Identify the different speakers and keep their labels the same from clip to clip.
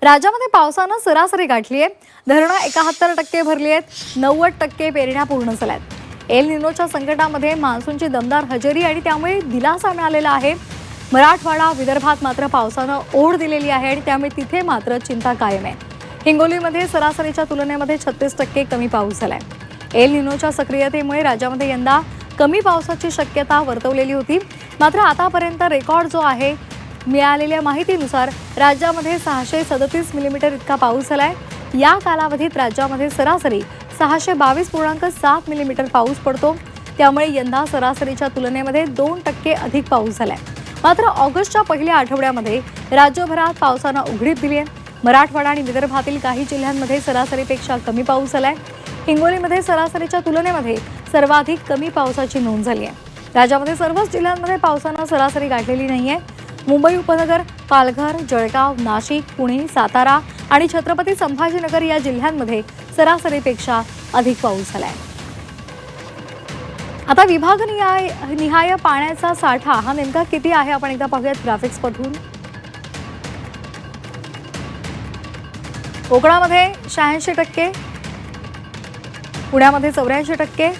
Speaker 1: राज्यामध्ये पावसानं सरासरी गाठली आहे। धरणं 71% भरली आहेत, 90% पेरण्या पूर्ण झाल्यात। एल निनोच्या संकटामध्ये मान्सूनची दमदार हजेरी आणि त्यामुळे दिलासा मिळालेला आहे। मराठवाडा विदर्भात मात्र पावसानं ओढ दिलेली आहे आणि त्यामुळे तिथे मात्र चिंता कायम आहे। हिंगोलीमध्ये सरासरीच्या तुलनेमध्ये 36% कमी पाऊस झालाय। एल निनोच्या सक्रियतेमुळे राज्यामध्ये यंदा कमी पावसाची शक्यता वर्तवलेली होती, मात्र आतापर्यंत रेकॉर्ड जो आहे मिळालेल्या माहितीनुसार राज्यामध्ये 637 मिलीमीटर इतका पाऊस झालाय। या कालावधीत राज्यामध्ये सरासरी 622.7 मिलीमीटर पाऊस पडतो, त्यामुळे यंदा सरासरीच्या तुलनेमध्ये 2% अधिक पाऊस झालाय। मात्र ऑगस्टच्या पहिल्या आठवड्यामध्ये राज्यभरात पावसानं उघडीप दिली आहे। मराठवाडा आणि विदर्भातील काही जिल्ह्यांमध्ये सरासरीपेक्षा कमी पाऊस झालाय। हिंगोलीमध्ये सरासरीच्या तुलनेमध्ये सर्वाधिक कमी पावसाची नोंद झाली आहे। राज्यामध्ये सर्वच जिल्ह्यांमध्ये पावसानं सरासरी गाठलेली नाहीये। मुंबई उपनगर, पालघर, जळगाव, नाशिक, पुणे, सातारा आणि छत्रपती संभाजीनगर या जिल्ह्यांमध्ये सरासरीपेक्षा अधिक पाऊस झालाय। आता विभागनिहाय पाण्याचा साठा हा नेमका किती आहे आपण एकदा पाहूयात ग्राफिक्स मधून। कोकणामध्ये 86%, पुण्यामध्ये 84%,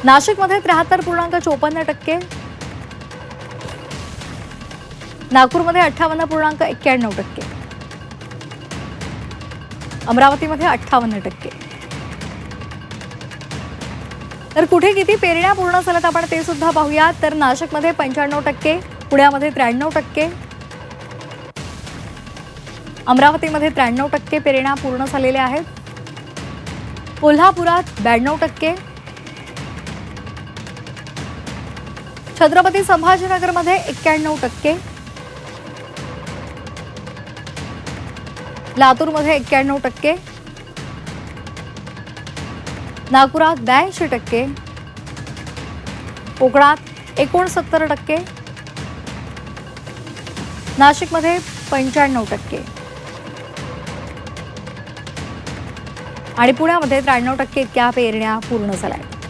Speaker 1: नाशिकमध्ये 73.54%, नागपूरमध्ये 58.91%, अमरावतीमध्ये 58%। तर कुठे किती पेरण्या पूर्ण झाल्यात आपण ते सुद्धा पाहूयात। तर नाशिकमध्ये 95%, पुण्यामध्ये 93%, अमरावतीमध्ये 93% पेरण्या पूर्ण झालेल्या आहेत। कोल्हापुरात 92%, छत्रपती संभाजीनगरमध्ये 91%, लातूरमध्ये 91%, नागपुरात 82%, कोकणात 69%, नाशिकमध्ये 95% आणि पुण्यामध्ये 93% इतक्या पेरण्या पूर्ण झाल्या आहेत।